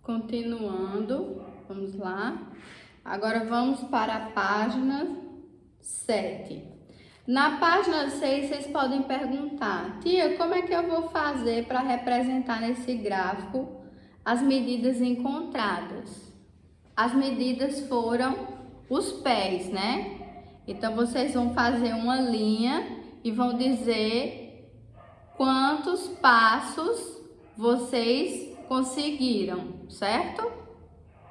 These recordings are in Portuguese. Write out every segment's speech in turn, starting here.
Continuando, vamos lá. Agora vamos para a página 7. Na página 6, vocês podem perguntar: tia, como é que eu vou fazer para representar nesse gráfico as medidas encontradas? As medidas foram os pés, né? Então, vocês vão fazer uma linha e vão dizer quantos passos vocês conseguiram, certo?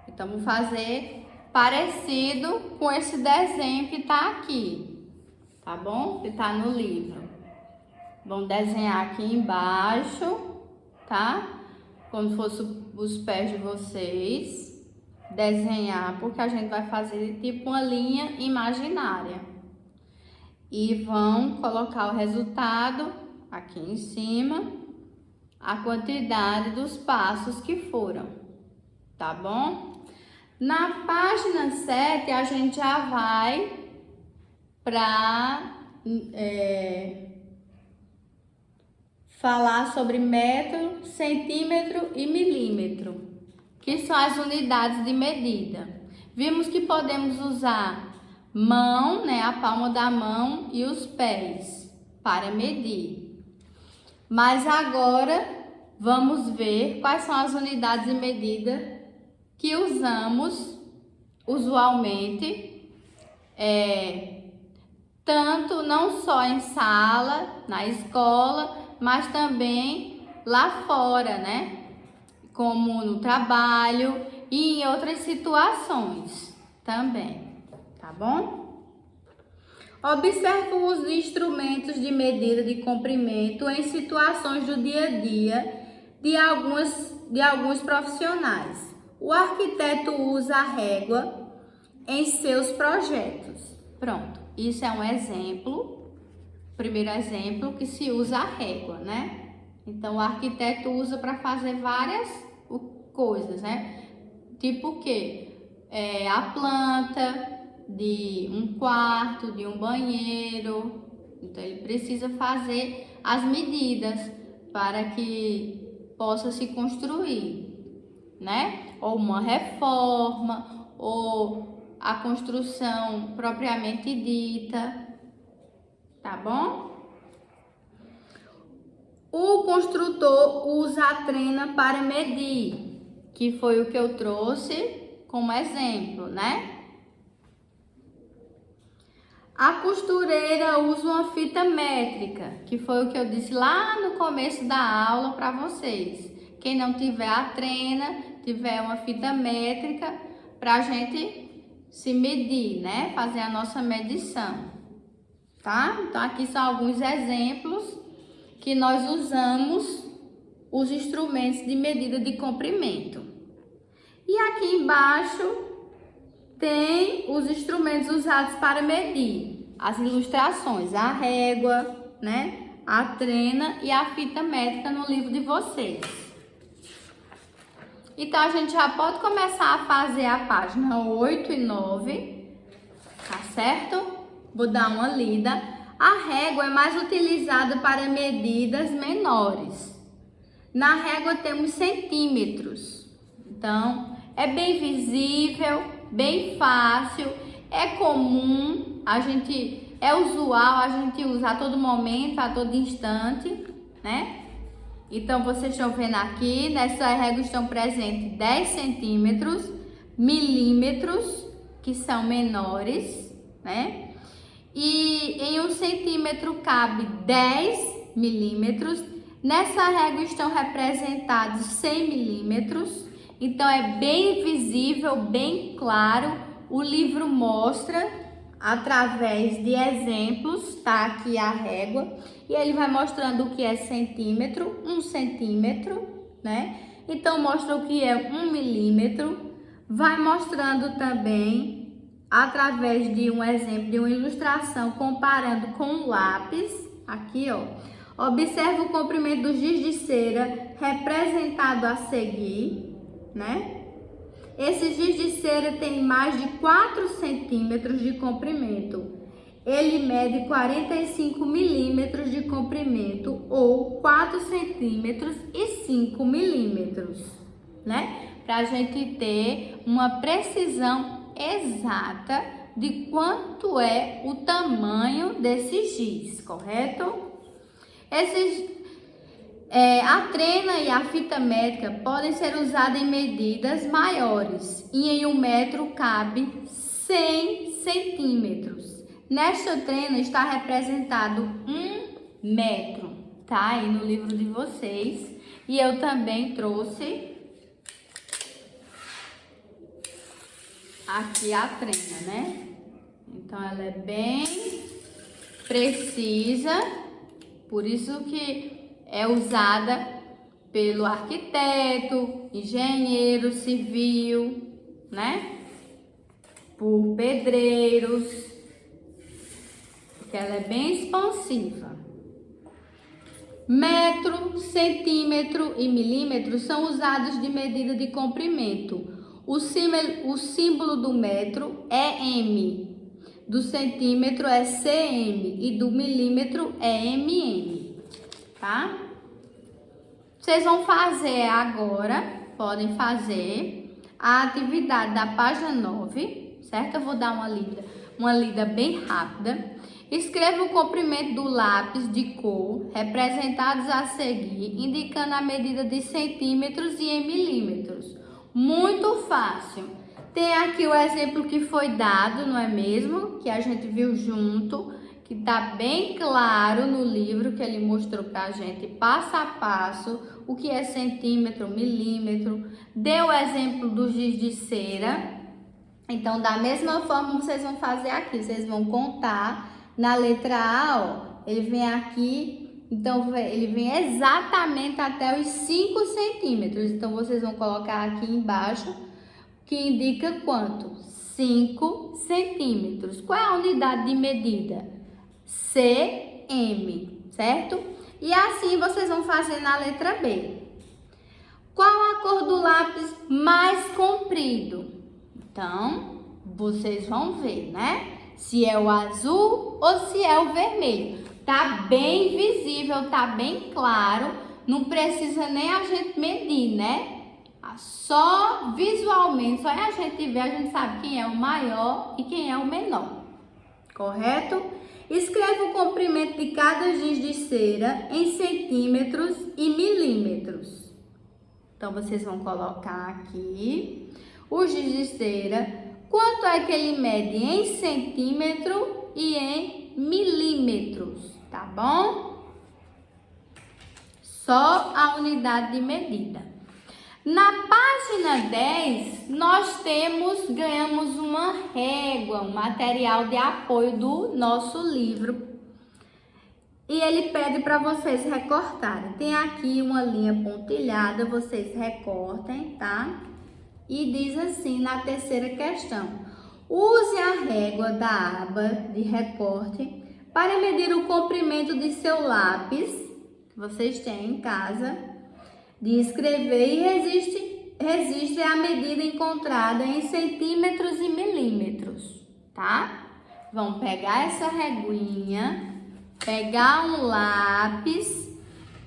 Então, vou fazer parecido com esse desenho que tá aqui, tá bom? Que tá no livro. Vamos desenhar aqui embaixo, tá? Como se fosse os pés de vocês. Desenhar, porque a gente vai fazer tipo uma linha imaginária. E vão colocar o resultado aqui em cima, a quantidade dos passos que foram, tá bom? Na página 7, a gente já vai para falar sobre metro, centímetro e milímetro, que são as unidades de medida. Vimos que podemos usar mão, né, a palma da mão e os pés para medir. Mas agora vamos ver quais são as unidades de medida que usamos usualmente, tanto não só em sala, na escola, mas também lá fora, né? Como no trabalho e em outras situações também, tá bom? Observe o uso de instrumentos de medida de comprimento em situações do dia a dia de alguns profissionais. O arquiteto usa a régua em seus projetos. Pronto, isso é um exemplo, primeiro exemplo que se usa a régua, né? Então, o arquiteto usa para fazer várias coisas, né? Tipo o quê? A planta de um quarto, de um banheiro. Então, ele precisa fazer as medidas para que possa se construir, né? Ou uma reforma, ou a construção propriamente dita, tá bom? O construtor usa a trena para medir, que foi o que eu trouxe como exemplo, né? A costureira usa uma fita métrica, que foi o que eu disse lá no começo da aula para vocês. Quem não tiver a trena, tiver uma fita métrica para a gente se medir, né? Fazer a nossa medição, tá? Então, aqui são alguns exemplos que nós usamos os instrumentos de medida de comprimento. E aqui embaixo tem os instrumentos usados para medir, as ilustrações, a régua, né, a trena e a fita métrica no livro de vocês. Então, a gente já pode começar a fazer a página 8 e 9, tá certo? Vou dar uma lida. A régua é mais utilizada para medidas menores. Na régua temos centímetros. Então, é bem visível, bem fácil, é comum, é usual a gente usar a todo momento, a todo instante, né? Então, vocês estão vendo aqui, nessa régua estão presentes 10 centímetros, milímetros, que são menores, né? E em 1 centímetro cabe 10 milímetros. Nessa régua estão representados 100 milímetros. Então, é bem visível, bem claro. O livro mostra através de exemplos, tá? Aqui a régua. E ele vai mostrando o que é centímetro, 1 centímetro, né? Então, mostra o que é 1 milímetro. Vai mostrando também através de um exemplo, de uma ilustração, comparando com um lápis, aqui ó, observa o comprimento do giz de cera representado a seguir, né? Esse giz de cera tem mais de 4 centímetros de comprimento. Ele mede 45 milímetros de comprimento ou 4 centímetros e 5 milímetros. né? Para a gente ter uma precisão exata de quanto é o tamanho desse giz, correto? A trena e a fita métrica podem ser usadas em medidas maiores e em 1 metro cabe 100 centímetros. Nesta trena está representado 1 metro, tá? Aí no livro de vocês. E eu também trouxe aqui a trena, né? Então ela é bem precisa, por isso que é usada pelo arquiteto, engenheiro civil, né? Por pedreiros, porque ela é bem expansiva. Metro, centímetro e milímetro são usados de medida de comprimento. O símbolo do metro é M, do centímetro é cm e do milímetro é mm, tá? Vocês vão fazer agora, podem fazer a atividade da página 9, certo? Eu vou dar uma lida bem rápida. Escreva o comprimento do lápis de cor, representados a seguir, indicando a medida de centímetros e em milímetros. Muito fácil. Tem aqui o exemplo que foi dado, não é mesmo? Que a gente viu junto, que tá bem claro no livro que ele mostrou pra gente, passo a passo, o que é centímetro, milímetro. Deu o exemplo do giz de cera. Então, da mesma forma, vocês vão fazer aqui. Vocês vão contar na letra A, ó. Ele vem aqui, então ele vem exatamente até os 5 centímetros. Então, vocês vão colocar aqui embaixo, que indica quanto? 5 centímetros. Qual é a unidade de medida? cm, certo? E assim vocês vão fazer na letra B. Qual a cor do lápis mais comprido? Então, vocês vão ver, né? Se é o azul ou se é o vermelho. Tá bem visível, tá bem claro. Não precisa nem a gente medir, né? Só visualmente, só a gente ver, a gente sabe quem é o maior e quem é o menor. Correto? Escreva o comprimento de cada giz de cera em centímetros e milímetros. Então, vocês vão colocar aqui o giz de cera. Quanto é que ele mede em centímetro e em milímetros, tá bom? Só a unidade de medida. Na página 10, nós ganhamos uma régua, um material de apoio do nosso livro. E ele pede para vocês recortarem. Tem aqui uma linha pontilhada, vocês recortem, tá? E diz assim na terceira questão: use a régua da aba de recorte para medir o comprimento de seu lápis, que vocês têm em casa, de escrever, e registre a medida encontrada em centímetros e milímetros, tá? Vão pegar essa reguinha, pegar um lápis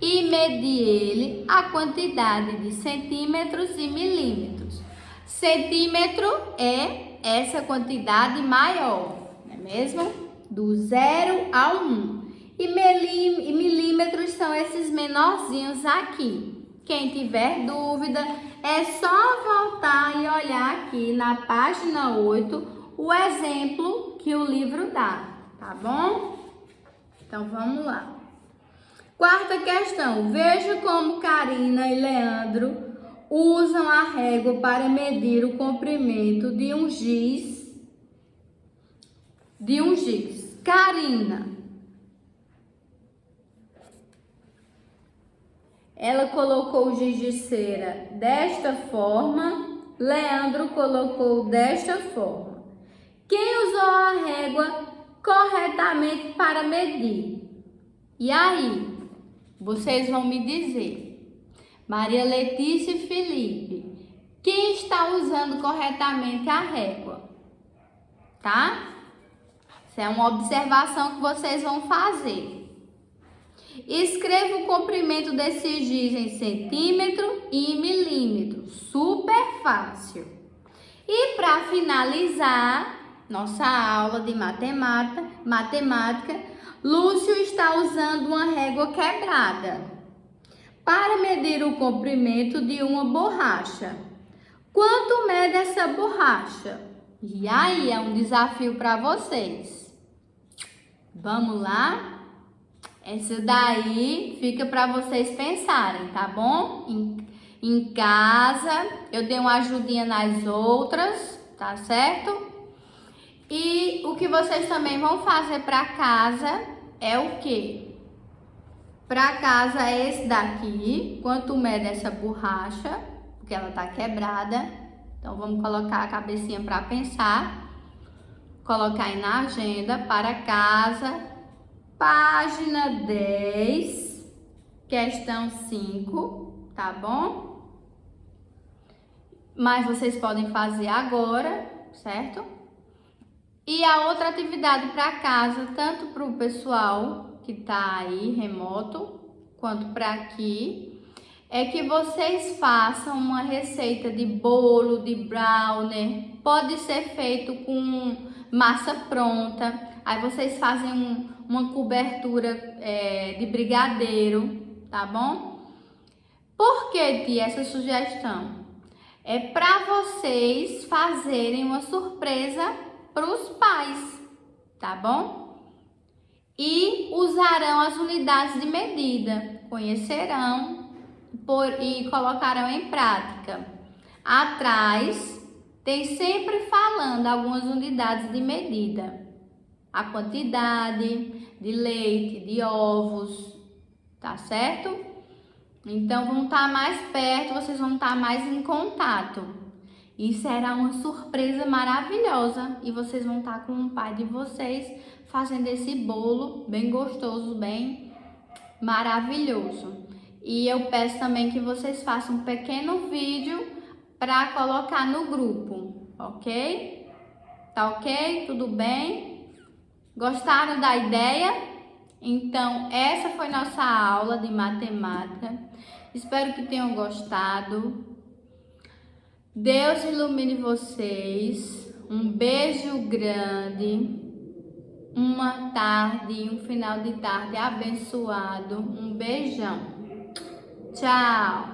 e medir ele a quantidade de centímetros e milímetros. Centímetro é essa quantidade maior, não é mesmo? Do 0 ao 1. E milímetros são esses menorzinhos aqui. Quem tiver dúvida, é só voltar e olhar aqui na página 8 o exemplo que o livro dá, tá bom? Então, vamos lá. Quarta questão. Veja como Karina e Leandro usam a régua para medir o comprimento de um giz. Karina, ela colocou o giz de cera desta forma, Leandro colocou desta forma. Quem usou a régua corretamente para medir? E aí, vocês vão me dizer, Maria Letícia e Felipe, quem está usando corretamente a régua? Tá? Isso é uma observação que vocês vão fazer. Escreva o comprimento desse giz em centímetro e em milímetro. Super fácil. E para finalizar nossa aula de matemática, Lúcio está usando uma régua quebrada para medir o comprimento de uma borracha. Quanto mede essa borracha? E aí é um desafio para vocês. Vamos lá? Essa daí fica para vocês pensarem, tá bom? Em casa, eu dei uma ajudinha nas outras, tá certo? E o que vocês também vão fazer para casa é o quê? Para casa é esse daqui, quanto mede essa borracha, porque ela tá quebrada. Então vamos colocar a cabecinha para pensar. Colocar aí na agenda, para casa, página 10, questão 5, tá bom? Mas vocês podem fazer agora, certo? E a outra atividade para casa, tanto para o pessoal que tá aí remoto, quanto para aqui, é que vocês façam uma receita de bolo, de brownie. Pode ser feito com massa pronta. Aí vocês fazem uma cobertura de brigadeiro, tá bom? Por que, tia, essa sugestão? É para vocês fazerem uma surpresa para os pais, tá bom? E usarão as unidades de medida, conhecerão e colocarão em prática. Atrás tem sempre falando algumas unidades de medida, a quantidade de leite, de ovos, tá certo? Então vão estar mais perto, vocês vão estar mais em contato. E será uma surpresa maravilhosa. E vocês vão estar com o pai de vocês fazendo esse bolo bem gostoso, bem maravilhoso. E eu peço também que vocês façam um pequeno vídeo para colocar no grupo, ok? Tá ok? Tudo bem? Gostaram da ideia? Então, essa foi nossa aula de matemática. Espero que tenham gostado. Deus ilumine vocês. Um beijo grande. Uma tarde, um final de tarde abençoado. Um beijão. Tchau!